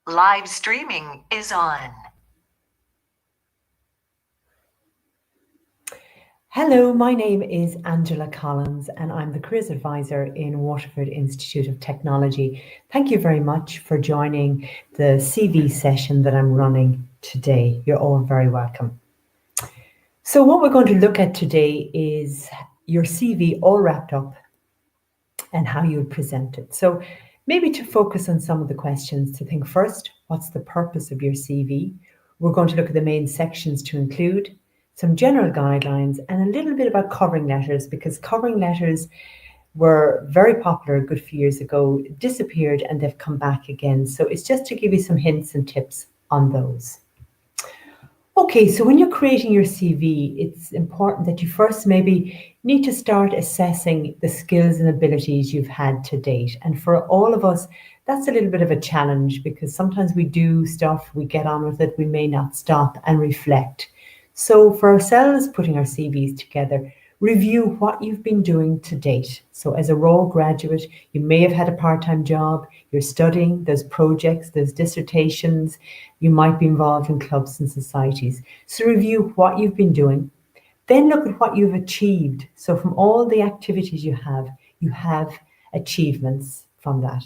Live streaming is on. Hello, my name is Angela Collins and I'm the Careers Advisor in Waterford Institute of Technology. Thank you very much for joining the CV session that I'm running today. You're all very welcome. So what we're going to look at today is your CV all wrapped up and how you would present it. So maybe to focus on some of the questions, to think first, what's the purpose of your CV? We're going to look at the main sections to include, some general guidelines, and a little bit about covering letters, because covering letters were very popular a good few years ago, disappeared, and they've come back again. So it's just to give you some hints and tips on those. Okay, so when you're creating your CV, it's important that you first maybe need to start assessing the skills and abilities you've had to date. And for all of us, that's a little bit of a challenge because sometimes we do stuff, we get on with it, we may not stop and reflect. So for ourselves, putting our CVs together, review what you've been doing to date. So as a raw graduate, you may have had a part-time job, you're studying, there's projects, there's dissertations, you might be involved in clubs and societies. So review what you've been doing, then look at what you've achieved. So from all the activities you have achievements from that.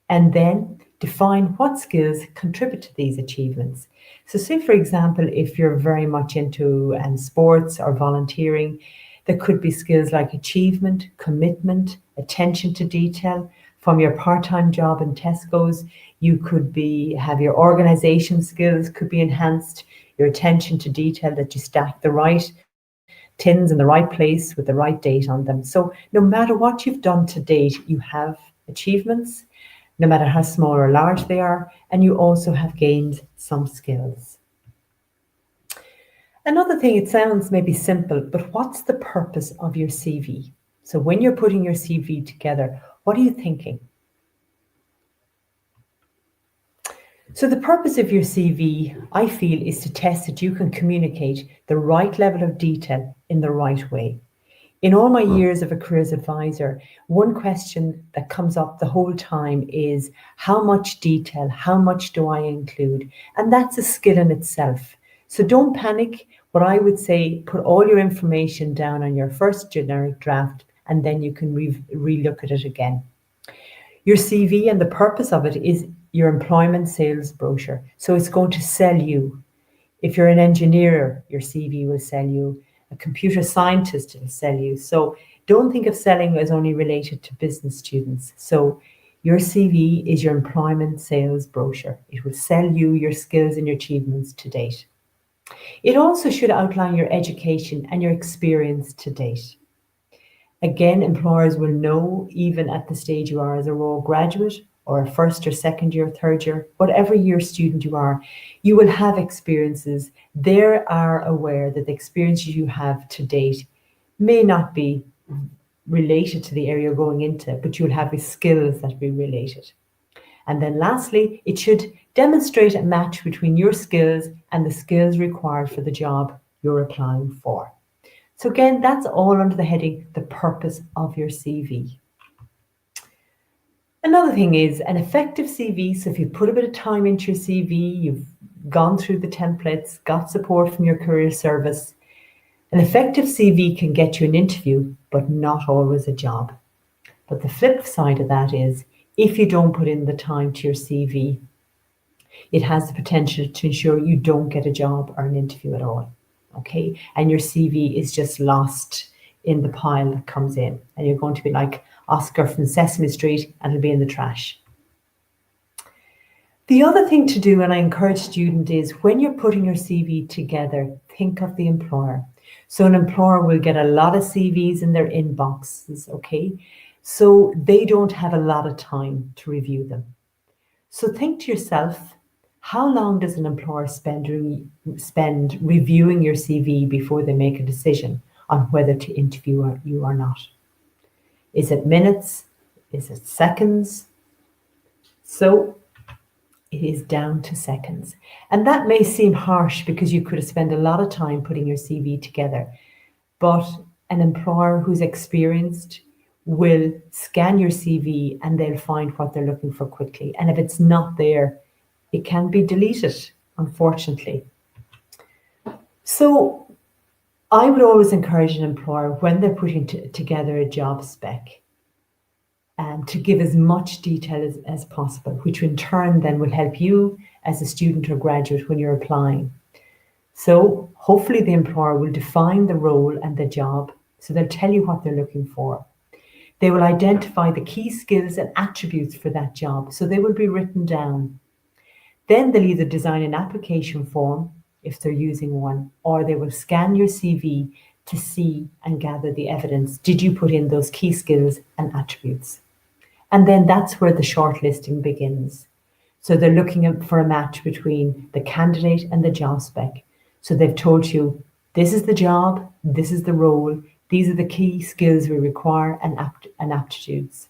And then define what skills contribute to these achievements. So say, for example, if you're very much into sports or volunteering, there could be skills like achievement, commitment, attention to detail. From your part-time job in Tesco's, you could have your organization skills could be enhanced, your attention to detail, that you stack the right tins in the right place with the right date on them. So no matter what you've done to date, you have achievements, no matter how small or large they are, and you also have gained some skills. Another thing, it sounds maybe simple, but what's the purpose of your CV? So when you're putting your CV together, what are you thinking? So the purpose of your CV, I feel, is to test that you can communicate the right level of detail in the right way. In all my years of a careers advisor, one question that comes up the whole time is how much detail, how much do I include? And that's a skill in itself. So don't panic. What I would say, put all your information down on your first generic draft, and then you can re-look at it again. Your CV, and the purpose of it is your employment sales brochure. So it's going to sell you. If you're an engineer, your CV will sell you. A computer scientist will sell you. So don't think of selling as only related to business students. So your CV is your employment sales brochure. It will sell you your skills and your achievements to date. It also should outline your education and your experience to date. Again, employers will know, even at the stage you are as a raw graduate or a first or second year, third year, whatever year student you are, you will have experiences. They are aware that the experiences you have to date may not be related to the area you're going into, but you'll have the skills that be related. And then lastly, it should demonstrate a match between your skills and the skills required for the job you're applying for. So again, that's all under the heading, the purpose of your CV. Another thing is an effective CV. So if you put a bit of time into your CV, you've gone through the templates, got support from your career service, an effective CV can get you an interview, but not always a job. But the flip side of that is, if you don't put in the time to your CV, it has the potential to ensure you don't get a job or an interview at all. Okay, and your CV is just lost in the pile that comes in, and you're going to be like Oscar from Sesame Street, and it'll be in the trash. The other thing to do, and I encourage students, is when you're putting your CV together, think of the employer. So an employer will get a lot of CVs in their inboxes, okay? So they don't have a lot of time to review them. So think to yourself, how long does an employer spend reviewing your CV before they make a decision on whether to interview you or not? Is it minutes? Is it seconds? So it is down to seconds. And that may seem harsh because you could have spent a lot of time putting your CV together, but an employer who's experienced will scan your CV and they'll find what they're looking for quickly. And if it's not there, It can be deleted, unfortunately. So I would always encourage an employer when they're putting together a job spec to give as much detail as possible, which in turn then will help you as a student or graduate when you're applying. So hopefully the employer will define the role and the job, so they'll tell you what they're looking for. They will identify the key skills and attributes for that job, so they will be written down. Then they'll either design an application form, if they're using one, or they will scan your CV to see and gather the evidence. Did you put in those key skills and attributes? And then that's where the shortlisting begins. So they're looking for a match between the candidate and the job spec. So they've told you, this is the job, this is the role, these are the key skills we require and aptitudes.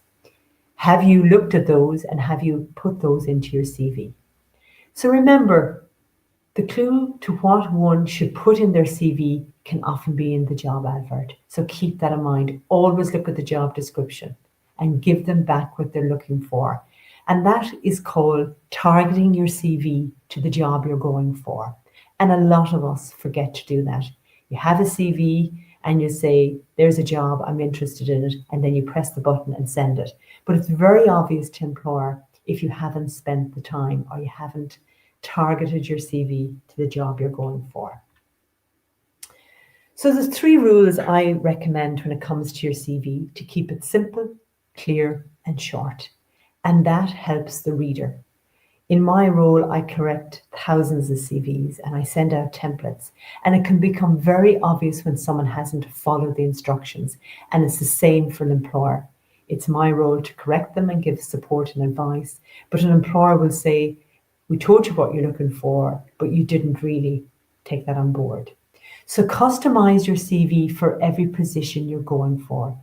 Have you looked at those and have you put those into your CV? So remember, the clue to what one should put in their CV can often be in the job advert. So keep that in mind. Always look at the job description and give them back what they're looking for. And that is called targeting your CV to the job you're going for. And a lot of us forget to do that. You have a CV and you say, there's a job, I'm interested in it, and then you press the button and send it. But it's very obvious to employer if you haven't spent the time or you haven't targeted your CV to the job you're going for. So there's 3 rules I recommend when it comes to your CV to keep it simple, clear, and short. And that helps the reader. In my role, I correct thousands of CVs and I send out templates. And it can become very obvious when someone hasn't followed the instructions. And it's the same for an employer. It's my role to correct them and give support and advice. But an employer will say, we told you what you're looking for, but you didn't really take that on board. So customize your CV for every position you're going for.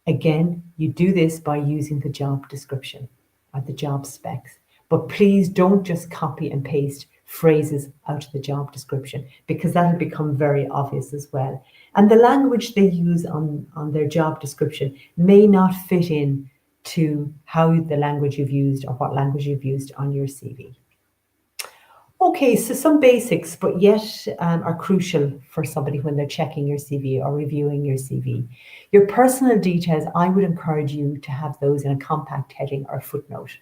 Again, you do this by using the job description or the job specs. But please don't just copy and paste phrases out of the job description, because that'll become very obvious as well. And the language they use on their job description may not fit in to how the language you've used or what language you've used on your CV. Okay, so some basics, but yet are crucial for somebody when they're checking your CV or reviewing your CV. Your personal details, I would encourage you to have those in a compact heading or footnote.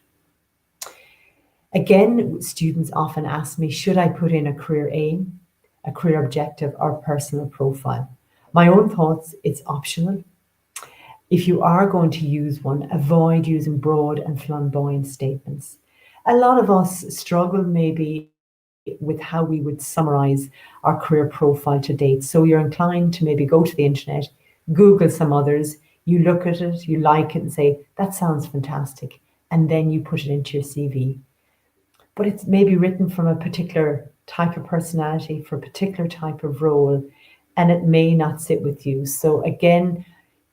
Again, students often ask me, should I put in a career aim, a career objective, or personal profile? My own thoughts, it's optional. If you are going to use one, avoid using broad and flamboyant statements. A lot of us struggle maybe with how we would summarize our career profile to date. So you're inclined to maybe go to the internet, Google some others, you look at it, you like it and say, that sounds fantastic. And then you put it into your CV. But it's maybe written from a particular type of personality for a particular type of role, and it may not sit with you. So again,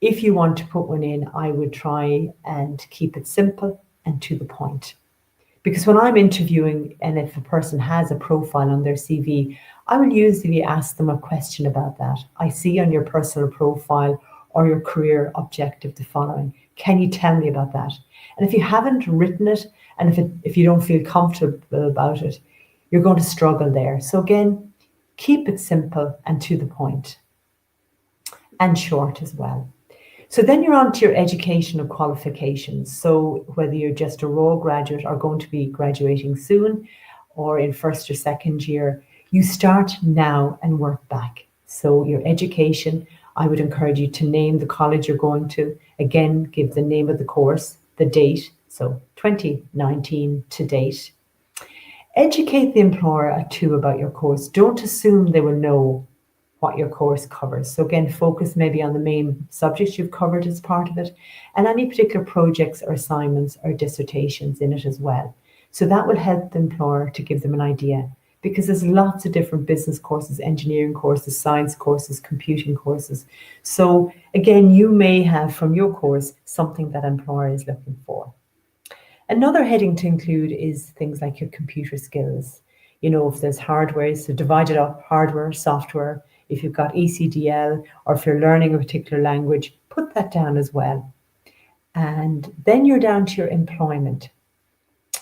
if you want to put one in, I would try and keep it simple and to the point. Because when I'm interviewing, and if a person has a profile on their CV, I will usually ask them a question about that. I see on your personal profile or your career objective the following. Can you tell me about that? And if you haven't written it, and if you don't feel comfortable about it, you're going to struggle there. So again, keep it simple and to the point, and short as well. So then you're on to your educational qualifications. So whether you're just a raw graduate or going to be graduating soon or in first or second year, you start now and work back. So your education, I would encourage you to name the college you're going to. Again, give the name of the course, the date, so 2019 to date. Educate the employer too about your course. Don't assume they will know what your course covers. So again, focus maybe on the main subjects you've covered as part of it, and any particular projects or assignments or dissertations in it as well. So that will help the employer to give them an idea, because there's lots of different business courses, engineering courses, science courses, computing courses. So again, you may have from your course something that employer is looking for. Another heading to include is things like your computer skills. You know, if there's hardware, so divide it up, hardware, software. If you've got ECDL, or if you're learning a particular language, put that down as well. And then you're down to your employment.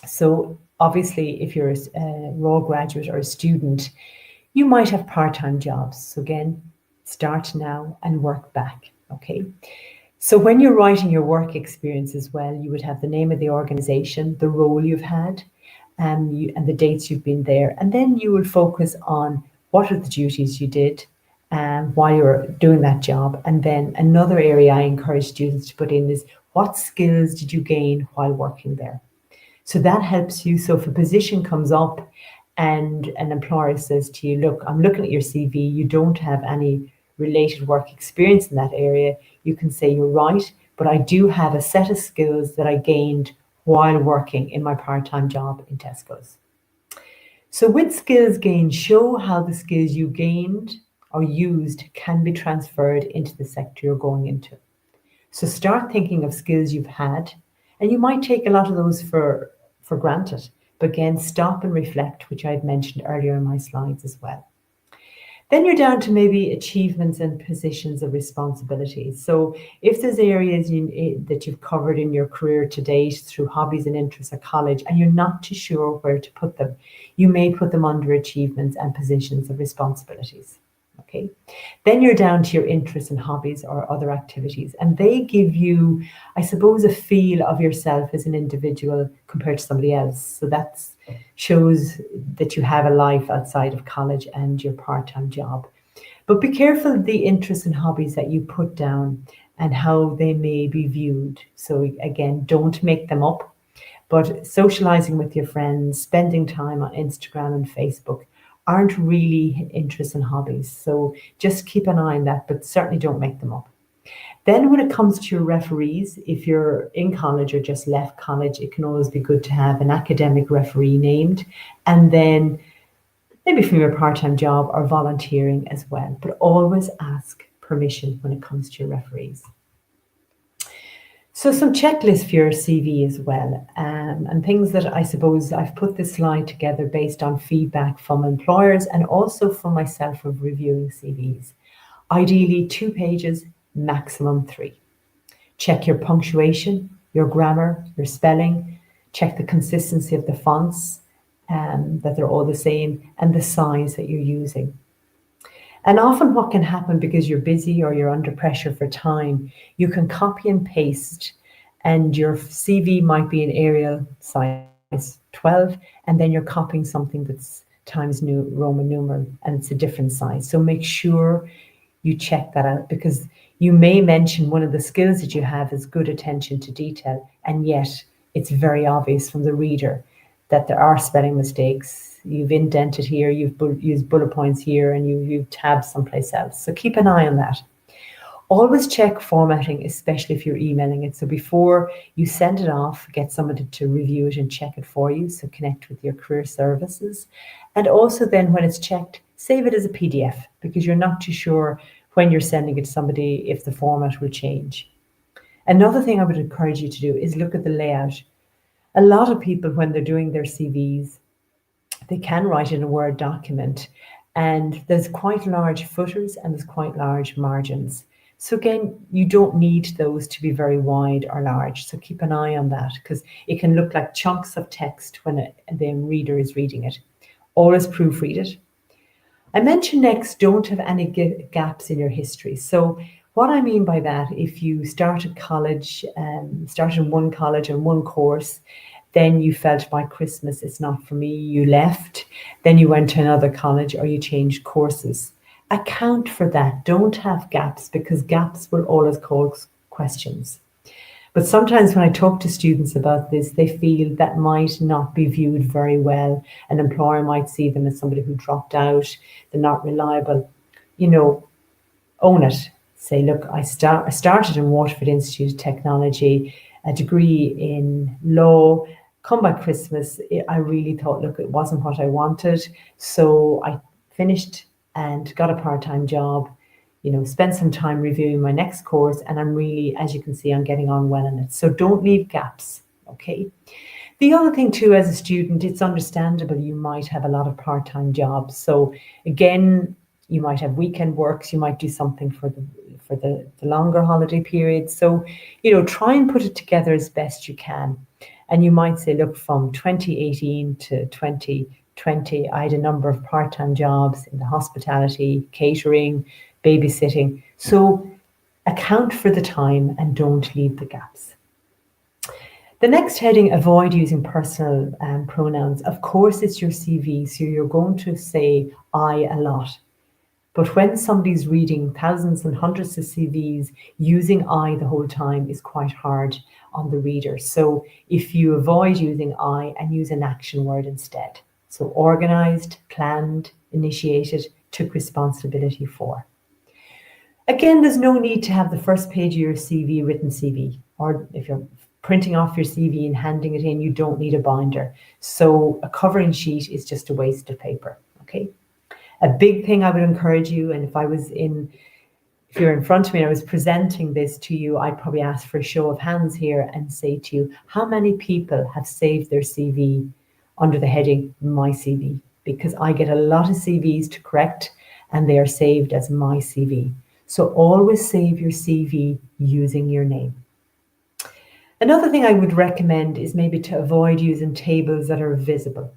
So Obviously, if you're a raw graduate or a student, you might have part-time jobs. So again, start now and work back, okay? So when you're writing your work experience as well, you would have the name of the organization, the role you've had, and the dates you've been there. And then you will focus on what are the duties you did while you're doing that job. And then another area I encourage students to put in is what skills did you gain while working there? So that helps you. So if a position comes up and an employer says to you, look, I'm looking at your CV, you don't have any related work experience in that area, you can say you're right, but I do have a set of skills that I gained while working in my part-time job in Tesco's. So with skills gained, show how the skills you gained or used can be transferred into the sector you're going into. So start thinking of skills you've had, and you might take a lot of those for granted. But again, stop and reflect, which I had mentioned earlier in my slides as well. Then you're down to maybe achievements and positions of responsibility. So if there's areas that you've covered in your career to date through hobbies and interests at college, and you're not too sure where to put them, you may put them under achievements and positions of responsibilities. Okay. Then you're down to your interests and hobbies or other activities, and they give you, I suppose, a feel of yourself as an individual compared to somebody else. So that shows that you have a life outside of college and your part-time job. But be careful of the interests and hobbies that you put down and how they may be viewed. So again, don't make them up, but socializing with your friends, spending time on Instagram and Facebook aren't really interests and hobbies. So just keep an eye on that, but certainly don't make them up. Then when it comes to your referees, if you're in college or just left college, it can always be good to have an academic referee named, and then maybe from your part-time job or volunteering as well. But always ask permission when it comes to your referees. So some checklists for your CV as well, and things that I suppose I've put this slide together based on feedback from employers and also from myself of reviewing CVs. Ideally 2 pages, maximum 3. Check your punctuation, your grammar, your spelling, check the consistency of the fonts, that they're all the same, and the size that you're using. And often what can happen because you're busy or you're under pressure for time, you can copy and paste and your CV might be in Arial size 12, and then you're copying something that's Times New Roman numeral and it's a different size. So make sure you check that out, because you may mention one of the skills that you have is good attention to detail, and yet it's very obvious from the reader that there are spelling mistakes. You've indented here, you've used bullet points here, and you've tabbed someplace else. So keep an eye on that. Always check formatting, especially if you're emailing it. So before you send it off, get somebody to review it and check it for you. So connect with your career services. And also then when it's checked, save it as a PDF, because you're not too sure when you're sending it to somebody if the format will change. Another thing I would encourage you to do is look at the layout. A lot of people, when they're doing their CVs, they can write in a Word document, and there's quite large footers and there's quite large margins. So again, you don't need those to be very wide or large. So keep an eye on that, because it can look like chunks of text when the reader is reading it. Always proofread it. I mentioned next, don't have any gaps in your history. So what I mean by that, if you started college, started in one college and one course, then you felt by Christmas it's not for me, you left, then you went to another college or you changed courses. Account for that. Don't have gaps, because gaps will always cause questions. But sometimes when I talk to students about this, they feel that might not be viewed very well. An employer might see them as somebody who dropped out, they're not reliable. Own it. Say, look, I started in Waterford Institute of Technology, a degree in law. Come by Christmas, I really thought, look, it wasn't what I wanted. So I finished and got a part-time job, spent some time reviewing my next course, and I'm really, as you can see, I'm getting on well in it. So don't leave gaps, okay? The other thing too, as a student, it's understandable you might have a lot of part-time jobs. So again, you might have weekend works, you might do something for the longer holiday period. So, try and put it together as best you can. And you might say, look, from 2018 to 2020, I had a number of part-time jobs in the hospitality, catering, babysitting. So account for the time and don't leave the gaps. The next heading, avoid using personal pronouns. Of course, it's your CV, so you're going to say I a lot. But when somebody's reading thousands and hundreds of CVs, using I the whole time is quite hard on the reader. So if you avoid using I and use an action word instead. So organized, planned, initiated, took responsibility for. Again, there's no need to have the first page of your CV written CV, or if you're printing off your CV and handing it in, you don't need a binder. So a covering sheet is just a waste of paper, okay? A big thing I would encourage you, and if you're in front of me and I was presenting this to you, I'd probably ask for a show of hands here and say to you, how many people have saved their CV under the heading My CV? Because I get a lot of CVs to correct and they are saved as My CV. So always save your CV using your name. Another thing I would recommend is maybe to avoid using tables that are visible.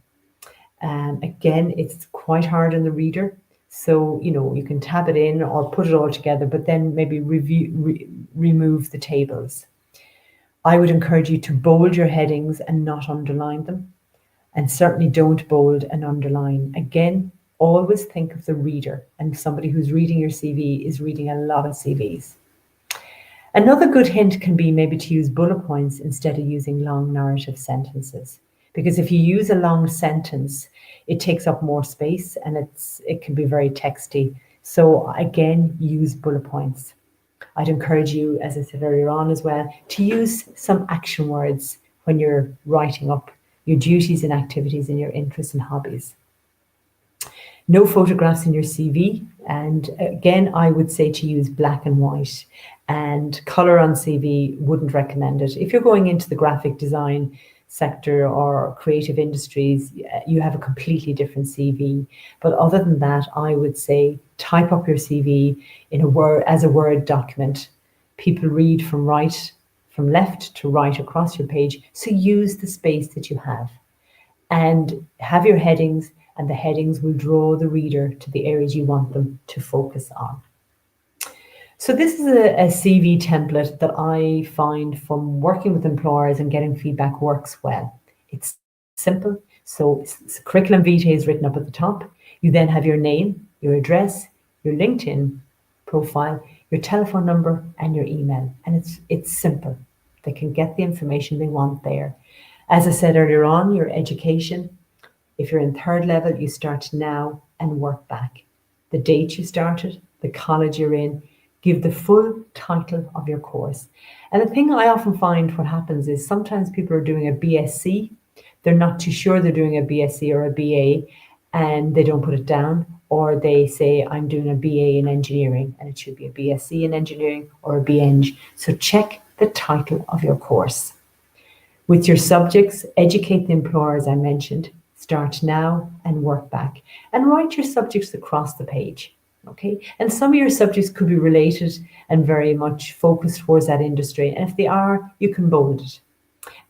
Again, it's quite hard on the reader. So, you can tab it in or put it all together, but then maybe remove the tables. I would encourage you to bold your headings and not underline them. And certainly don't bold and underline. Again, always think of the reader, and somebody who's reading your CV is reading a lot of CVs. Another good hint can be maybe to use bullet points instead of using long narrative sentences. Because if you use a long sentence, it takes up more space and it can be very texty. So again, use bullet points. I'd encourage you, as I said earlier on as well, to use some action words when you're writing up your duties and activities and your interests and hobbies. No photographs in your CV. And again, I would say to use black and white, and color on CV, wouldn't recommend it. If you're going into the graphic design sector or creative industries, you have a completely different CV. But other than that, I would say type up your CV as a Word document. People read from left to right across your page. So use the space that you have and have your headings, and the headings will draw the reader to the areas you want them to focus on. So this is a CV template that I find from working with employers and getting feedback works well. It's simple. So curriculum vitae is written up at the top. You then have your name, your address, your LinkedIn profile, your telephone number, and your email. And it's simple. They can get the information they want there. As I said earlier on, your education. If you're in third level, you start now and work back. The date you started, the college you're in, give the full title of your course. And the thing I often find what happens is sometimes people are doing a BSc, they're not too sure they're doing a BSc or a BA, and they don't put it down, or they say, I'm doing a BA in engineering, and it should be a BSc in engineering or a BEng. So check the title of your course. With your subjects, educate the employer, as I mentioned. Start now and work back, and write your subjects across the page. Okay, and some of your subjects could be related and very much focused towards that industry. And if they are, you can bold it.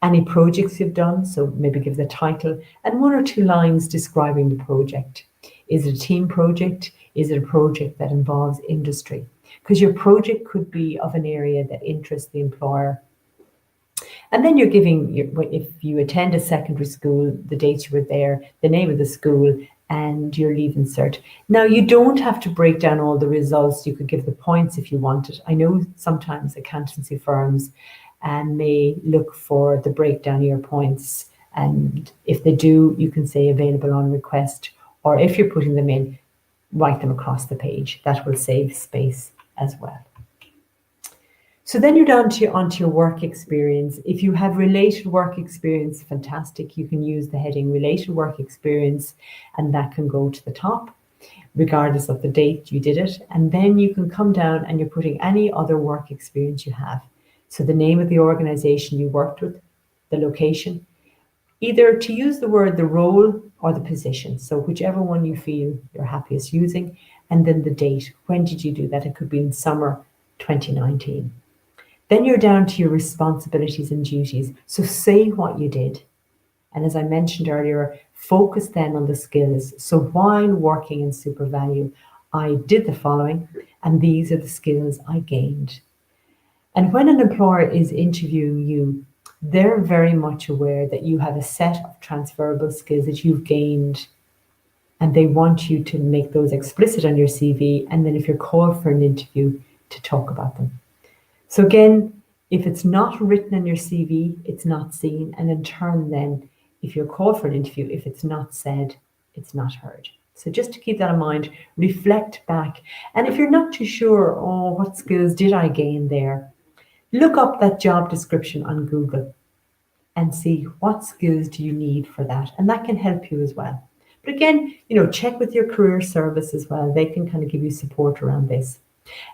Any projects you've done, so maybe give the title and 1 or 2 lines describing the project. Is it a team project? Is it a project that involves industry? Because your project could be of an area that interests the employer. And then you're giving, if you attend a secondary school, the dates you were there, the name of the school, and your leave insert. Now, you don't have to break down all the results. You could give the points if you wanted. I know sometimes accountancy firms may look for the breakdown of your points. And if they do, you can say available on request. Or if you're putting them in, write them across the page. That will save space as well. So then you're down onto your work experience. If you have related work experience, fantastic. You can use the heading related work experience, and that can go to the top, regardless of the date you did it. And then you can come down and you're putting any other work experience you have. So the name of the organization you worked with, the location, either to use the word the role or the position. So whichever one you feel you're happiest using, and then the date. When did you do that? It could be in summer 2019. Then you're down to your responsibilities and duties. So say what you did. And as I mentioned earlier, focus then on the skills. So while working in SuperValue, I did the following, and these are the skills I gained. And when an employer is interviewing you, they're very much aware that you have a set of transferable skills that you've gained, and they want you to make those explicit on your CV. And then if you're called for an interview, to talk about them. So again, if it's not written in your CV, it's not seen. And in turn, then, if you're called for an interview, if it's not said, it's not heard. So just to keep that in mind, reflect back. And if you're not too sure, oh, what skills did I gain there? Look up that job description on Google and see what skills do you need for that. And that can help you as well. But again, check with your career service as well. They can kind of give you support around this.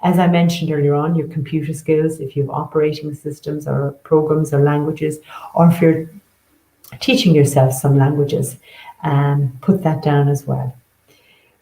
As I mentioned earlier on, your computer skills, if you have operating systems or programs or languages, or if you're teaching yourself some languages, put that down as well.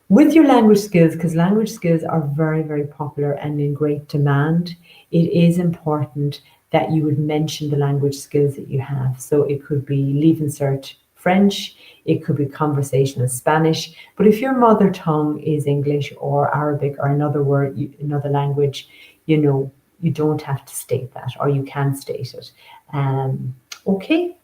With your language skills, because language skills are very, very popular and in great demand, it is important that you would mention the language skills that you have. So it could be Leave Insert French, it could be conversational Spanish, but if your mother tongue is English or Arabic or another language, you don't have to state that, or you can state it. Okay.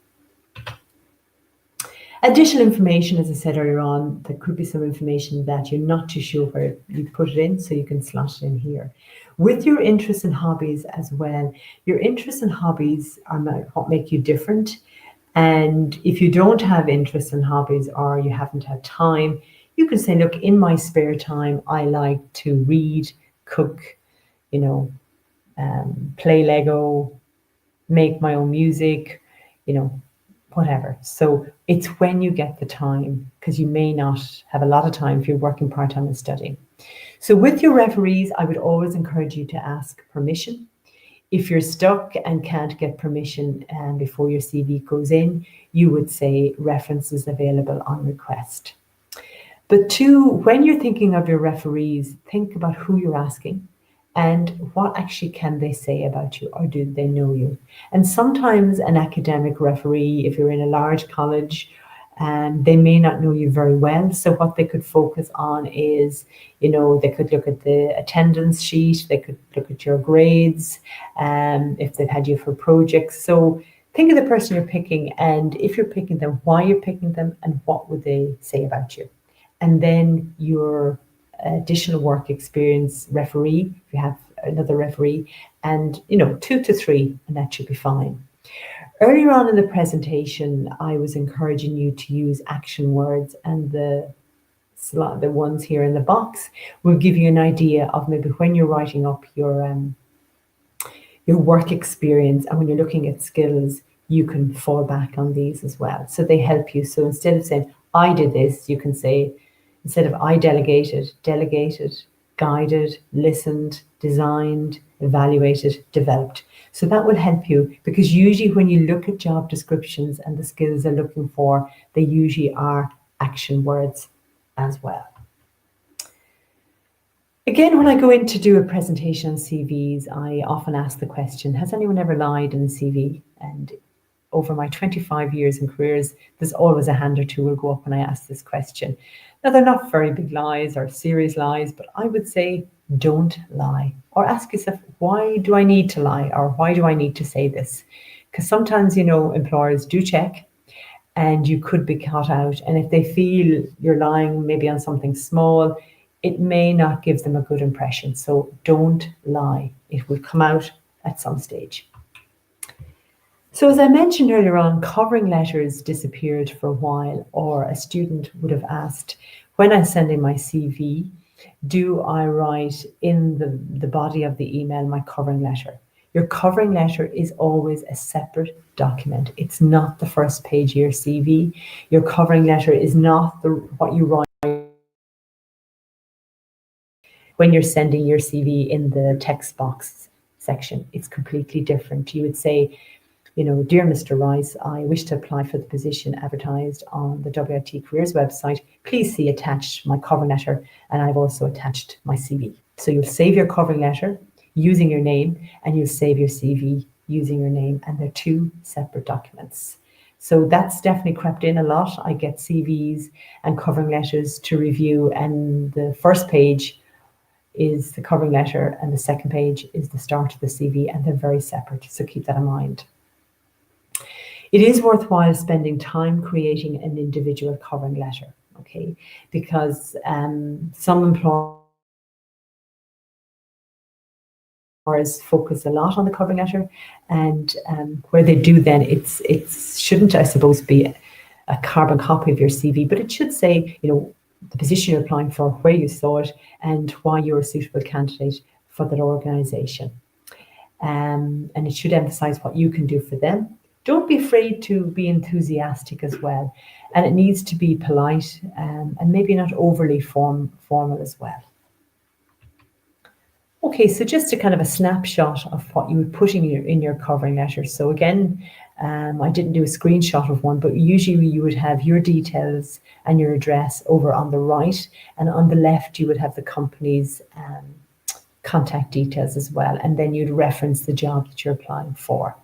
Additional information, as I said earlier on, there could be some information that you're not too sure where you put it in, so you can slot it in here. With your interests and hobbies as well, your interests and hobbies are what make you different. And if you don't have interests and hobbies, or you haven't had time, you can say, look, in my spare time, I like to read, cook, play Lego, make my own music, whatever. So it's when you get the time, because you may not have a lot of time if you're working part-time and studying. So with your referees, I would always encourage you to ask permission. If you're stuck and can't get permission before your CV goes in, you would say references available on request. But two, when you're thinking of your referees, think about who you're asking and what actually can they say about you, or do they know you? And sometimes an academic referee, if you're in a large college, they may not know you very well. So what they could focus on is, they could look at the attendance sheet, they could look at your grades, if they've had you for projects. So think of the person you're picking, and if you're picking them, why you're picking them, and what would they say about you. And then your additional work experience referee, if you have another referee, and 2 to 3, and that should be fine. Earlier on in the presentation, I was encouraging you to use action words, and the ones here in the box will give you an idea of maybe when you're writing up your work experience, and when you're looking at skills, you can fall back on these as well. So they help you. So instead of saying, I did this, you can say, instead of I delegated, guided, listened, designed, evaluated, developed. So that will help you, because usually when you look at job descriptions and the skills they're looking for, they usually are action words as well. Again, when I go in to do a presentation on CVs, I often ask the question, has anyone ever lied in a CV? And over my 25 years in careers, there's always a hand or two will go up when I ask this question. Now, they're not very big lies or serious lies, but I would say don't lie, or ask yourself, why do I need to lie, or why do I need to say this? Because sometimes, employers do check and you could be caught out. And if they feel you're lying maybe on something small, it may not give them a good impression. So don't lie. It will come out at some stage. So as I mentioned earlier on, covering letters disappeared for a while, or a student would have asked, when I'm sending my CV, do I write in the body of the email my covering letter? Your covering letter is always a separate document. It's not the first page of your CV. Your covering letter is not what you write when you're sending your CV in the text box section. It's completely different. You would say, dear Mr. Rice, I wish to apply for the position advertised on the WIT Careers website. Please see attached my cover letter, and I've also attached my CV. So you'll save your covering letter, using your name, and you'll save your CV using your name, and they're two separate documents. So that's definitely crept in a lot. I get CVs and covering letters to review, and the first page is the covering letter and the second page is the start of the CV, and they're very separate. So keep that in mind. It is worthwhile spending time creating an individual covering letter, okay? Because some employers focus a lot on the covering letter, and where they do, then it shouldn't, I suppose, be a carbon copy of your CV, but it should say, the position you're applying for, where you saw it, and why you're a suitable candidate for that organisation. And it should emphasise what you can do for them. Don't be afraid to be enthusiastic as well, and it needs to be polite and maybe not overly formal as well. Okay, so just a kind of a snapshot of what you would put in your covering letter. So again, I didn't do a screenshot of one, but usually you would have your details and your address over on the right, and on the left you would have the company's contact details as well, and then you'd reference the job that you're applying for.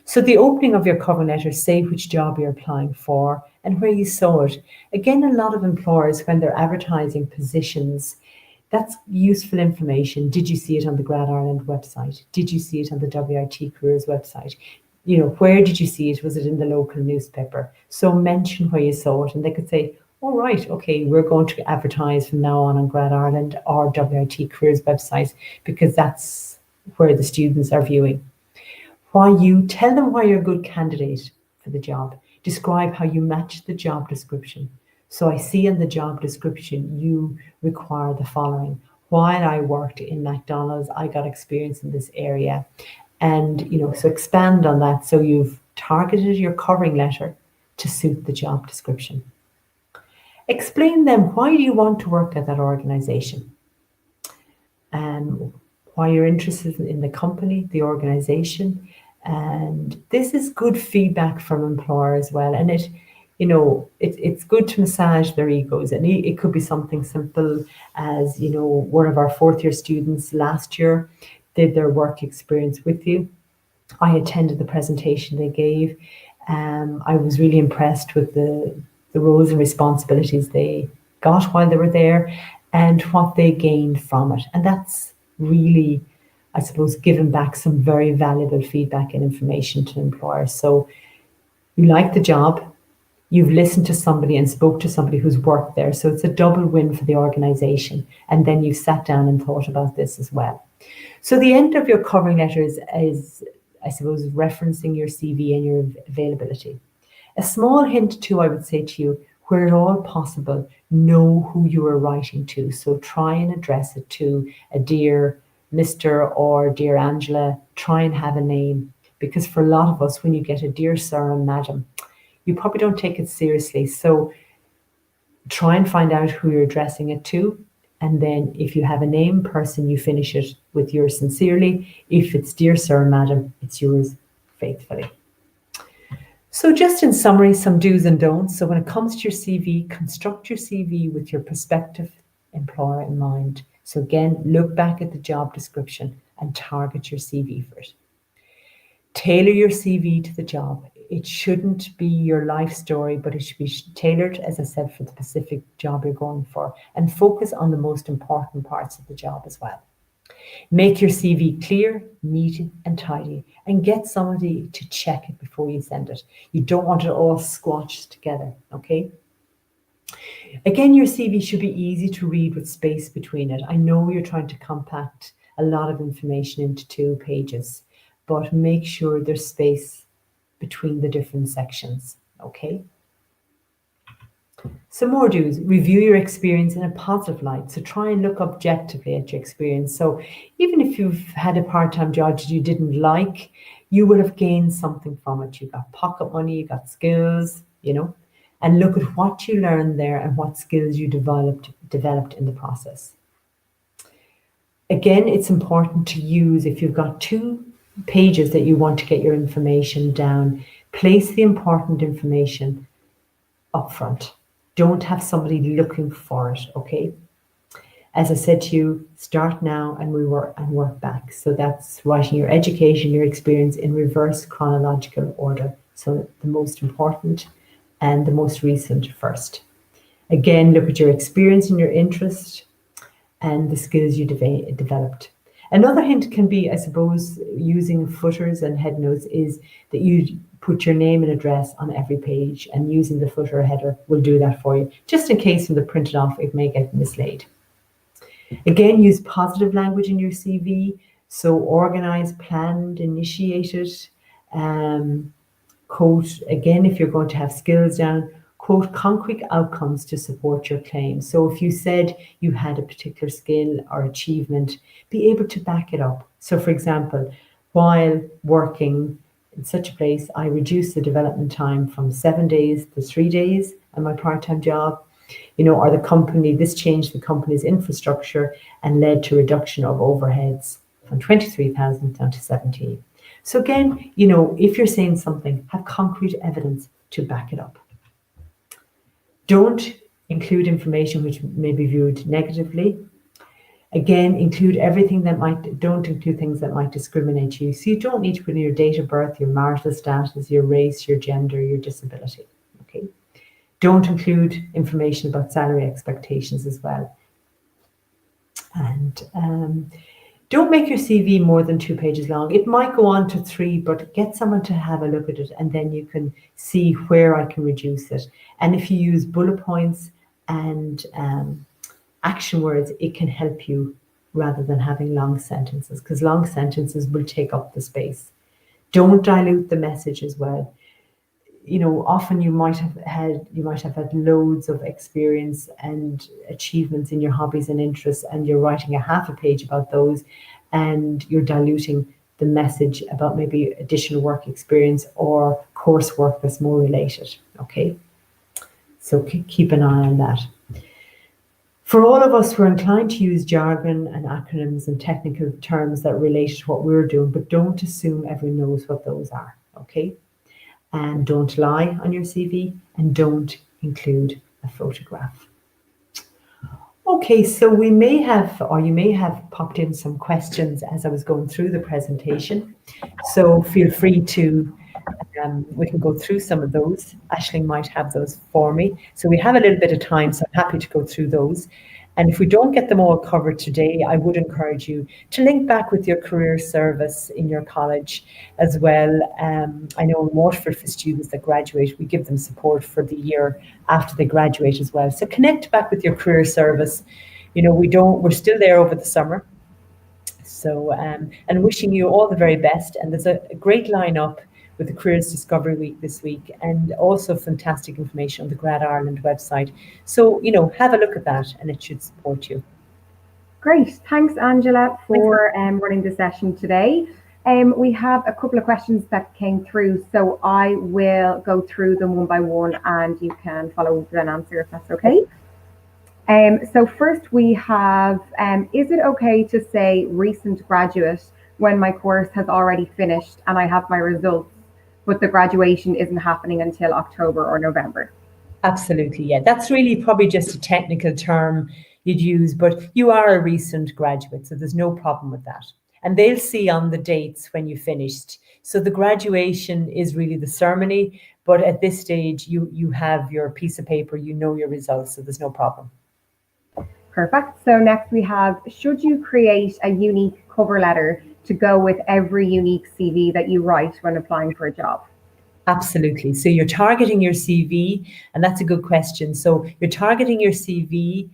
So the opening of your cover letter, say which job you're applying for and where you saw it. Again, a lot of employers, when they're advertising positions, that's useful information. Did you see it on the Grad Ireland website? Did you see it on the WIT Careers website? Where did you see it? Was it in the local newspaper? So mention where you saw it, and they could say, all right, okay, we're going to advertise from now on Grad Ireland or WIT Careers website, because that's where the students are viewing. Tell them why you're a good candidate for the job. Describe how you match the job description. So I see in the job description, you require the following. While I worked in McDonald's, I got experience in this area. And, so expand on that. So you've targeted your covering letter to suit the job description. Explain them why do you want to work at that organisation, and why you're interested in the company, the organisation. And this is good feedback from employers as well. And it's good to massage their egos. And it could be something simple as, one of our fourth year students last year did their work experience with you. I attended the presentation they gave. I was really impressed with the roles and responsibilities they got while they were there and what they gained from it. And that's really, I suppose, given back some very valuable feedback and information to employers. So you like the job, you've listened to somebody and spoke to somebody who's worked there. So it's a double win for the organisation. And then you've sat down and thought about this as well. So the end of your covering letter is, I suppose, referencing your CV and your availability. A small hint too, I would say to you, where at all possible, know who you are writing to. So try and address it to a dear Mr. or dear Angela. Try and have a name, because for a lot of us, when you get a dear sir and madam, you probably don't take it seriously. So try and find out who you're addressing it to. And then if you have a name person, you finish it with yours sincerely. If it's dear sir and madam, it's yours faithfully. So just in summary, some do's and don'ts. So when it comes to your CV, construct your CV with your prospective employer in mind. So again, look back at the job description and target your CV for it. Tailor your CV to the job. It shouldn't be your life story, but it should be tailored, as I said, for the specific job you're going for, and focus on the most important parts of the job as well. Make your CV clear, neat and tidy, and get somebody to check it before you send it. You don't want it all squashed together, okay? Again, your CV should be easy to read with space between it. I know you're trying to compact a lot of information into 2 pages, but make sure there's space between the different sections, okay? Some more do's. Review your experience in a positive light. So try and look objectively at your experience. So even if you've had a part-time job that you didn't like, you would have gained something from it. You got pocket money, you got skills, and look at what you learned there and what skills you developed in the process. Again, it's important to use, if you've got 2 pages that you want to get your information down, place the important information up front. Don't have somebody looking for it, okay? As I said to you, start now and work back. So that's writing your education, your experience in reverse chronological order. So the most important and the most recent first. Again, look at your experience and your interest and the skills you developed. Another hint can be, I suppose, using footers and head notes is that you put your name and address on every page, and using the footer or header will do that for you, just in case when they're printed off, it may get mislaid. Again, use positive language in your CV. So organized, planned, initiated. Quote, again, if you're going to have skills down, quote concrete outcomes to support your claim. So if you said you had a particular skill or achievement, be able to back it up. So for example, while working in such a place, I reduced the development time from 7 days to 3 days on my part-time job. Or the company, this changed the company's infrastructure and led to reduction of overheads from 23,000 down to 17. So again, if you're saying something, have concrete evidence to back it up. Don't include information which may be viewed negatively. Again, don't include things that might discriminate you. So you don't need to put in your date of birth, your marital status, your race, your gender, your disability. Okay. Don't include information about salary expectations as well. And don't make your CV more than 2 pages long. It might go on to 3, but get someone to have a look at it, and then you can see where I can reduce it. And if you use bullet points and action words, it can help you rather than having long sentences, because long sentences will take up the space. Don't dilute the message as well. Often you might have had loads of experience and achievements in your hobbies and interests, and you're writing a half a page about those, and you're diluting the message about maybe additional work experience or coursework that's more related. Okay, so keep an eye on that. For all of us, we're inclined to use jargon and acronyms and technical terms that relate to what we're doing, but don't assume everyone knows what those are. Okay. And don't lie on your CV, and don't include a photograph. Okay, so you may have popped in some questions as I was going through the presentation. So feel free to, we can go through some of those. Aisling might have those for me. So we have a little bit of time, so I'm happy to go through those. And if we don't get them all covered today, I would encourage you to link back with your career service in your college as well. I know in Waterford for students that graduate, we give them support for the year after they graduate as well. So connect back with your career service. We're still there over the summer. So, and wishing you all the very best. And there's a great lineup with the Careers Discovery Week this week, and also fantastic information on the Grad Ireland website. So, have a look at that, and it should support you. Great. Thanks, Angela, for running the session today. We have a couple of questions that came through, so I will go through them one by one, and you can follow up with an answer if that's okay. So first we have, is it okay to say recent graduate when my course has already finished and I have my results, but the graduation isn't happening until October or November? Absolutely, yeah. That's really probably just a technical term you'd use, but you are a recent graduate, so there's no problem with that. And they'll see on the dates when you finished. So the graduation is really the ceremony, but at this stage, you have your piece of paper, your results, so there's no problem. Perfect. So next we have, should you create a unique cover letter to go with every unique CV that you write when applying for a job? Absolutely. So you're targeting your CV, and that's a good question. So you're targeting your CV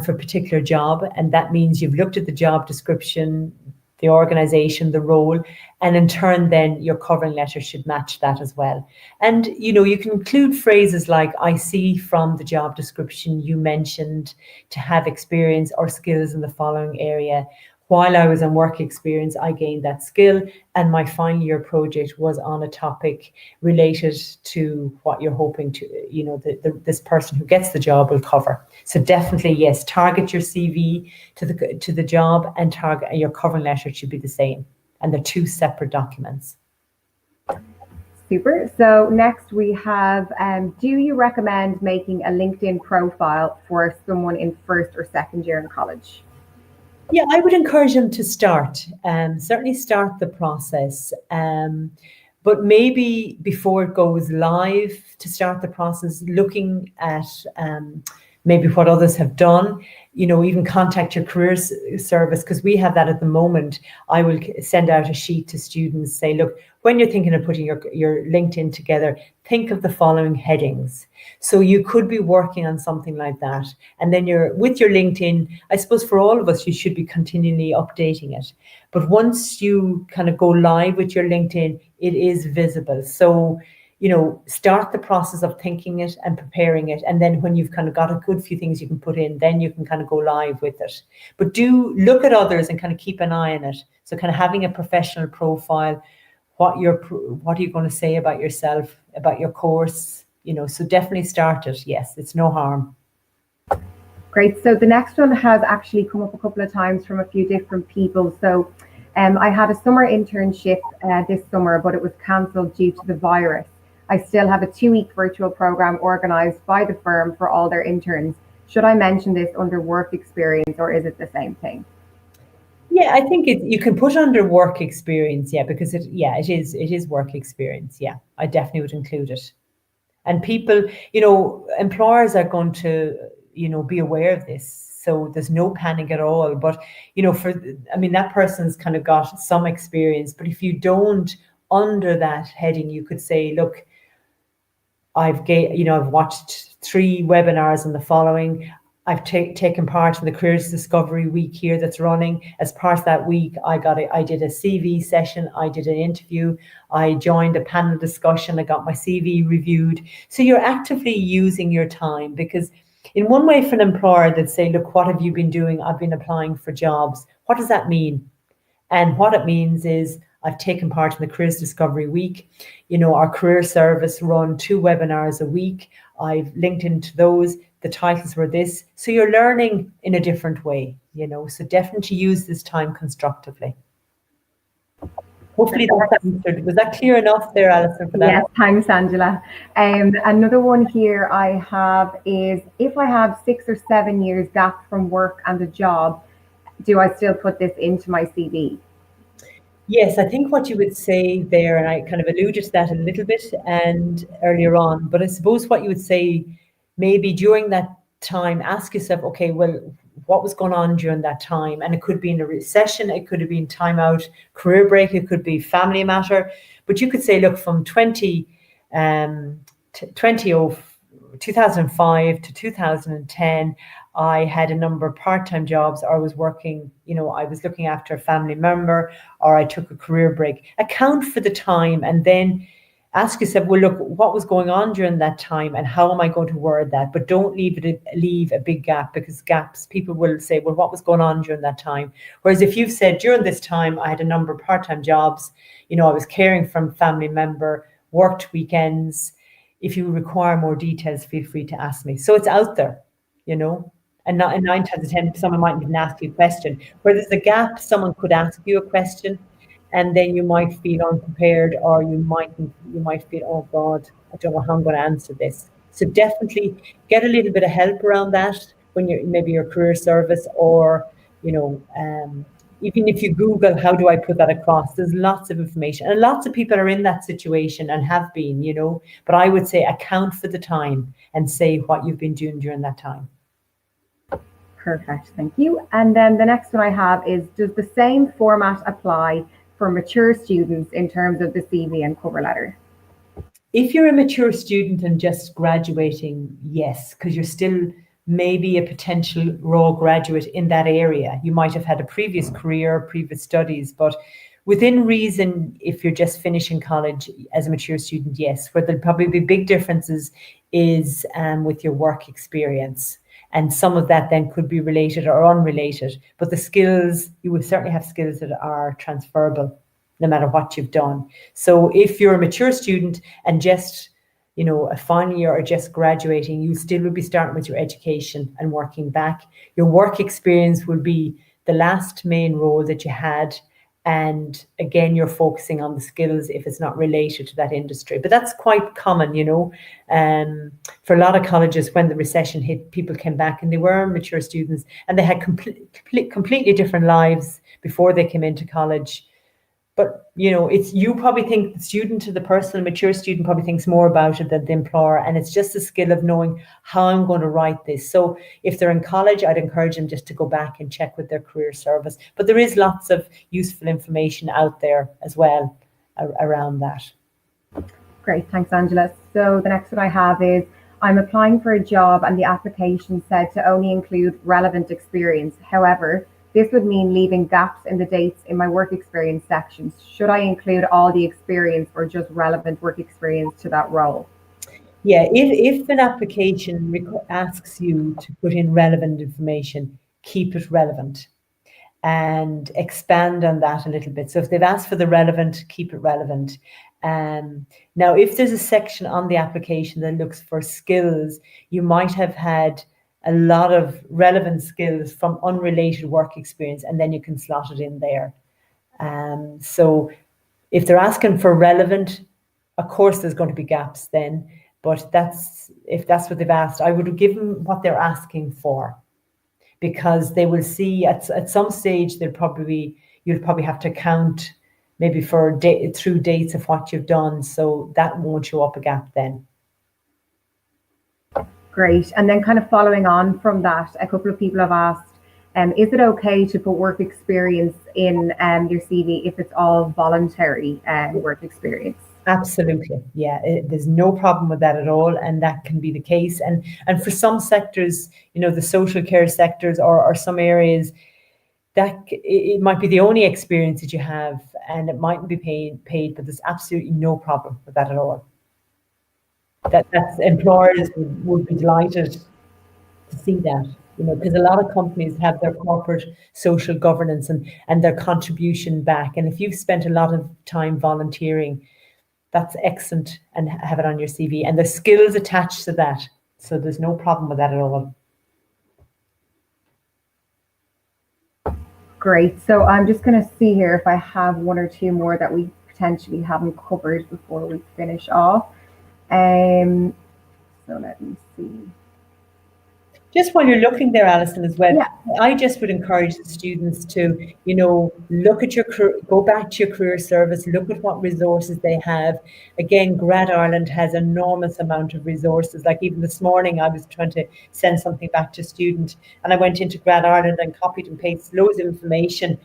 for a particular job, and that means you've looked at the job description, the organization, the role, and in turn then your covering letter should match that as well. And you can include phrases like, I see from the job description you mentioned to have experience or skills in the following area. While I was on work experience, I gained that skill, and my final year project was on a topic related to what you're hoping to, this person who gets the job will cover. So definitely, yes, target your CV to the job, and your covering letter should be the same, and they're two separate documents. Super. So next we have, do you recommend making a LinkedIn profile for someone in first or second year in college? Yeah, I would encourage them to start, certainly start the process. But maybe before it goes live, to start the process, looking at maybe what others have done, even contact your careers service, because we have that at the moment. I will send out a sheet to students, say, look, when you're thinking of putting your LinkedIn together, think of the following headings. So you could be working on something like that. And then with your LinkedIn, I suppose for all of us, you should be continually updating it. But once you kind of go live with your LinkedIn, it is visible. So, start the process of thinking it and preparing it. And then when you've kind of got a good few things you can put in, then you can kind of go live with it. But do look at others and kind of keep an eye on it. So kind of having a professional profile, what are you going to say about yourself, about your course, so definitely start it. Yes, it's no harm. Great. So the next one has actually come up a couple of times from a few different people. So I had a summer internship this summer, but it was cancelled due to the virus. I still have a 2-week virtual program organized by the firm for all their interns. Should I mention this under work experience, or is it the same thing? Yeah, I think you can put under work experience, because it is work experience. Yeah, I definitely would include it. And people, employers are going to, be aware of this. So there's no panic at all. But, that person's kind of got some experience. But if you don't, under that heading, you could say, look, I've watched 3 webinars on the following. I've taken part in the Careers Discovery Week here that's running. As part of that week, I did a CV session, I did an interview, I joined a panel discussion, I got my CV reviewed. So you're actively using your time, because in one way, for an employer, they'd say, look, what have you been doing? I've been applying for jobs. What does that mean? And what it means is I've taken part in the Careers Discovery Week. Our career service run 2 webinars a week. I've linked into those. The titles were this. So you're learning in a different way, so definitely use this time constructively. Hopefully that's answered. Was that clear enough there, Alison, for that? Yes, thanks, Angela. Another one here I have is, if I have 6 or 7 years gap from work and a job, do I still put this into my CV? Yes, I think what you would say there, and I kind of alluded to that a little bit and earlier on, but I suppose what you would say, maybe during that time, ask yourself, okay, well, what was going on during that time? And it could be in a recession, it could have been time out, career break, it could be family matter. But you could say, look, from 2005 to 2010, I had a number of part-time jobs, or I was working, I was looking after a family member, or I took a career break. Account for the time and then ask yourself, well, look, what was going on during that time and how am I going to word that? But don't leave a big gap, because gaps, people will say, well, what was going on during that time? Whereas if you've said, during this time, I had a number of part-time jobs, I was caring for a family member, worked weekends. If you require more details, feel free to ask me. So it's out there, and not, and 9 times out of 10, someone might even ask you a question. Where there's a gap, someone could ask you a question, and then you might feel unprepared, or you might feel, oh God, I don't know how I'm going to answer this. So definitely get a little bit of help around that when you're maybe your career service, or even if you Google, how do I put that across? There's lots of information, and lots of people are in that situation and have been, But I would say account for the time and say what you've been doing during that time. Perfect, thank you. And then the next one I have is, does the same format apply for mature students in terms of the CV and cover letter? If you're a mature student and just graduating, yes, because you're still maybe a potential raw graduate in that area. You might have had a previous career, previous studies, but within reason, if you're just finishing college as a mature student, yes. Where there'll probably be big differences is with your work experience. And some of that then could be related or unrelated. But the skills, you will certainly have skills that are transferable no matter what you've done. So if you're a mature student and just, a final year or just graduating, you still will be starting with your education and working back. Your work experience will be the last main role that you had, And again, you're focusing on the skills if it's not related to that industry. But that's quite common, you know. For a lot of colleges, when the recession hit, people came back and they were mature students and they had completely different lives before they came into college. But, you know, you probably think the student, the person, a mature student probably thinks more about it than the employer. And it's just a skill of knowing how I'm going to write this. So if they're in college, I'd encourage them just to go back and check with their career service. But there is lots of useful information out there as well around that. Great, thanks, Angela. So the next one I have is, I'm applying for a job and the application said to only include relevant experience. However, this would mean leaving gaps in the dates in my work experience sections. Should I include all the experience or just relevant work experience to that role? Yeah, if an application asks you to put in relevant information, keep it relevant and expand on that a little bit. So if they've asked for the relevant, keep it relevant. Now, if there's a section on the application that looks for skills, you might have had a lot of relevant skills from unrelated work experience, and then you can slot it in there. So if they're asking for relevant, of course there's going to be gaps then, but if that's what they've asked, I would give them what they're asking for, because they will see at some stage you'll probably have to count maybe through dates of what you've done, so that won't show up a gap then. Great. And then kind of following on from that, a couple of people have asked, is it okay to put work experience in your CV if it's all voluntary work experience? Absolutely. Yeah, there's no problem with that at all. And that can be the case. And for some sectors, you know, the social care sectors or some areas, that it might be the only experience that you have and it mightn't be paid, but there's absolutely no problem with that at all. That's employers would be delighted to see that, you know, because a lot of companies have their corporate social governance and their contribution back. And if you've spent a lot of time volunteering, that's excellent, and have it on your CV. And the skills attached to that. So there's no problem with that at all. Great. So I'm just going to see here if I have one or two more that we potentially haven't covered before we finish off. So let me see. Just while you're looking there, Alison, as well, yeah. I just would encourage the students to, you know, go back to your career service, look at what resources they have. Again, Grad Ireland has an enormous amount of resources. Like even this morning, I was trying to send something back to a student, and I went into Grad Ireland and copied and pasted loads of information.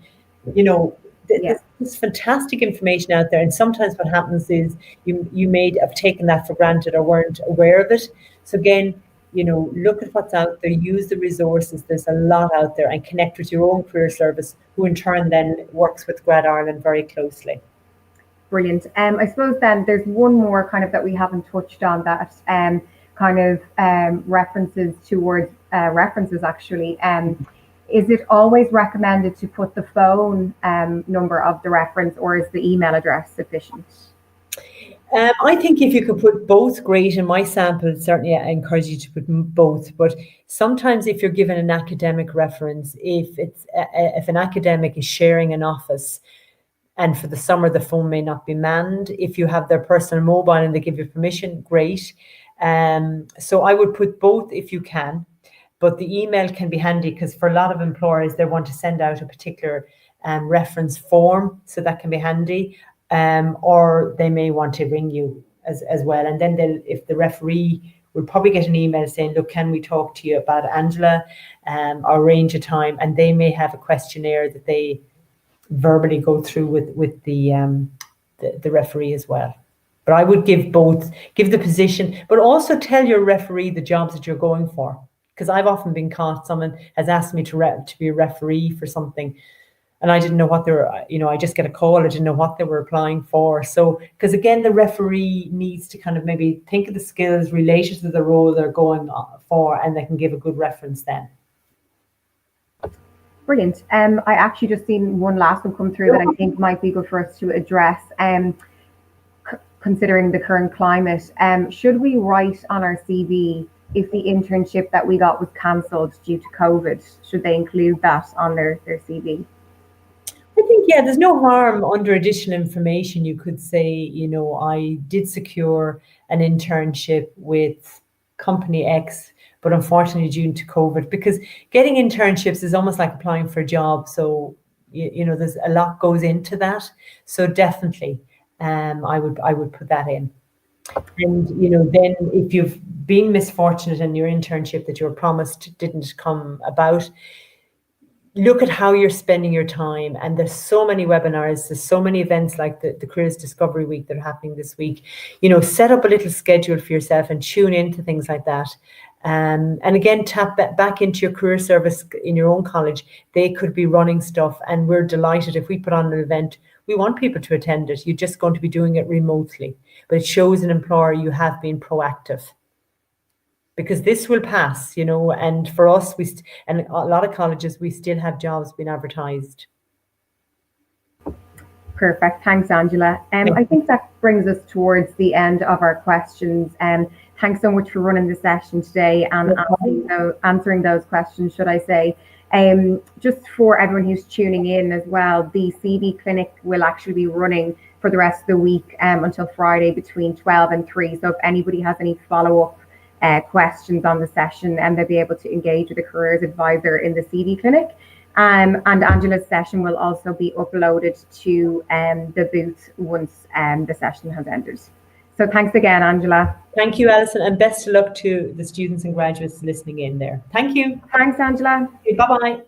You know, there's fantastic information out there, and sometimes what happens is you may have taken that for granted or weren't aware of it. So again, you know, look at what's out there, use the resources. There's a lot out there, and connect with your own career service, who in turn then works with Grad Ireland very closely. Brilliant. I suppose then there's one more kind of that we haven't touched on, that kind of references towards references actually. Is it always recommended to put the phone number of the reference, or is the email address sufficient? I think if you could put both, great. In my sample, certainly I encourage you to put both. But sometimes if you're given an academic reference, if an academic is sharing an office, and for the summer the phone may not be manned, if you have their personal mobile and they give you permission, great. So I would put both if you can. But the email can be handy, because for a lot of employers, they want to send out a particular reference form, so that can be handy. Or they may want to ring you as well. And then if the referee will probably get an email saying, look, can we talk to you about Angela, or arrange a time? And they may have a questionnaire that they verbally go through with the referee as well. But I would give both, give the position, but also tell your referee the jobs that you're going for. Because I've often been caught, someone has asked me to be a referee for something, and I didn't know what they were, you know, I just get a call, I didn't know what they were applying for. So, because again, the referee needs to kind of maybe think of the skills related to the role they're going for, and they can give a good reference then. Brilliant. I actually just seen one last one come through that I think might be good for us to address. Considering the current climate, should we write on our CV if the internship that we got was cancelled due to COVID? Should they include that on their CV? I think, yeah, there's no harm under additional information. You could say, you know, I did secure an internship with company X, but unfortunately due to COVID, because getting internships is almost like applying for a job. So, you know, there's a lot goes into that. So definitely, I would put that in. And, you know, then if you've been misfortunate and your internship that you were promised didn't come about, look at how you're spending your time. And there's so many webinars, there's so many events like the Careers Discovery Week that are happening this week. You know, set up a little schedule for yourself and tune into things like that. And again, tap back into your career service in your own college. They could be running stuff, and we're delighted if we put on an event. We want people to attend it. You're just going to be doing it remotely, but it shows an employer you have been proactive. Because this will pass, you know, and for us, and a lot of colleges, we still have jobs being advertised. Perfect. Thanks, Angela. I think that brings us towards the end of our questions. Thanks so much for running the session today and answering those questions, should I say. Just for everyone who's tuning in as well, the CV clinic will actually be running for the rest of the week until Friday between 12 and 3. So if anybody has any follow-up questions on the session, and they'll be able to engage with a careers advisor in the CV clinic. And Angela's session will also be uploaded to the booth once the session has ended. So thanks again, Angela. Thank you, Alison, and best of luck to the students and graduates listening in there. Thank you. Thanks, Angela. Bye-bye.